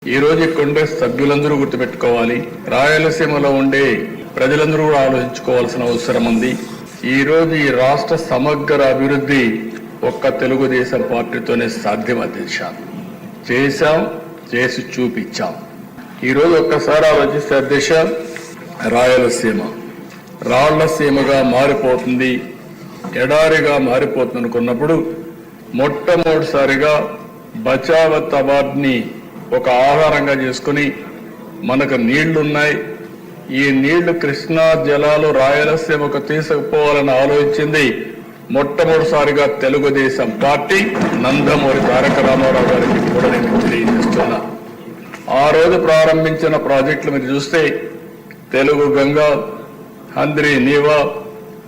ఈ రోజు కాంగ్రెస్ సభ్యులందరూ గుర్తుపెట్టుకోవాలి, రాయలసీమలో ఉండే ప్రజలందరూ కూడా ఆలోచించుకోవాల్సిన అవసరం ఉంది. ఈ రోజు ఈ రాష్ట్ర సమగ్ర అభివృద్ధి ఒక్క తెలుగుదేశం పార్టీతోనే సాధ్యం. అధ్యక్ష చేశాం, చేసి చూపించాం. ఈ రోజు ఒక్కసారి ఆలోచిస్తే అధ్యక్ష, రాయలసీమ రాళ్లసీమగా మారిపోతుంది, ఎడారిగా మారిపోతుంది అనుకున్నప్పుడు మొట్టమొదటిసారిగా బచావత్ అవార్డుని ఒక ఆధారంగా చేసుకుని మనకు నీళ్లున్నాయి, ఈ నీళ్లు కృష్ణా జలాలు రాయలసీమకు తీసుకుపోవాలని ఆలోచించింది మొట్టమొదటిసారిగా తెలుగుదేశం పార్టీ. నందమూరి తారక రామారావు గారికి కూడా నేను తెలియజేస్తున్నా. ఆ రోజు ప్రారంభించిన ప్రాజెక్టులు మీరు చూస్తే తెలుగు గంగా, హంద్రి నీవా,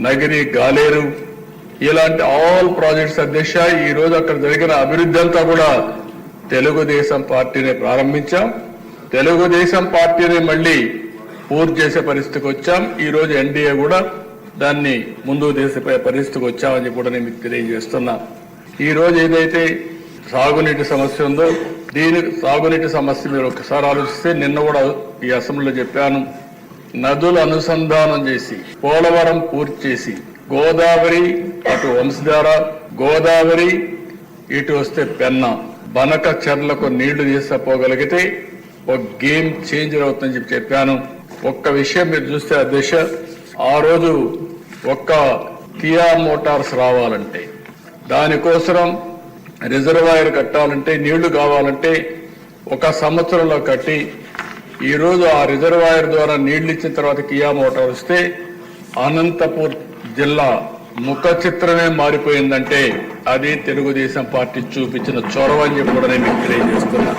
నగిరి గాలేరు, ఇలాంటి ఆల్ ప్రాజెక్ట్స్ అధ్యక్ష ఈ రోజు అక్కడ జరిగిన అభివృద్ధి అంతా కూడా తెలుగుదేశం పార్టీని ప్రారంభించాం. తెలుగుదేశం పార్టీని మళ్ళీ పూర్తి చేసే పరిస్థితికి వచ్చాం. ఈ రోజు ఎన్డీఏ కూడా దాన్ని ముందుకు తీసే పరిస్థితికి వచ్చామని కూడా నేను మీకు తెలియజేస్తున్నా. ఈ రోజు ఏదైతే సాగునీటి సమస్య ఉందో, దీని సాగునీటి సమస్య మీరు ఒకసారి ఆలోచిస్తే, నిన్న కూడా ఈ అసెంబ్లీలో చెప్పాను, నదుల అనుసంధానం చేసి పోలవరం పూర్తి చేసి గోదావరి అటు వంశధార, గోదావరి ఇటు వస్తే పెన్నా, బనక చెర్లకు నీళ్లు తీసుకుపోగలిగితే ఒక గేమ్ చేంజర్ అవుతుందని చెప్పాను. ఒక్క విషయం మీరు చూస్తే అధ్యక్ష, ఆ రోజు ఒక్క కియా మోటార్స్ రావాలంటే, దానికోసం రిజర్వాయర్ కట్టాలంటే, నీళ్లు కావాలంటే ఒక సంవత్సరంలో కట్టి, ఈరోజు ఆ రిజర్వాయర్ ద్వారా నీళ్లు ఇచ్చిన తర్వాత కియా మోటార్ వస్తే అనంతపూర్ జిల్లా ముఖ చిత్రమే మారిపోయిందంటే అది తెలుగుదేశం పార్టీ చూపించిన చొరవ అని చెప్పి కూడా నేను మీకు తెలియజేస్తున్నా.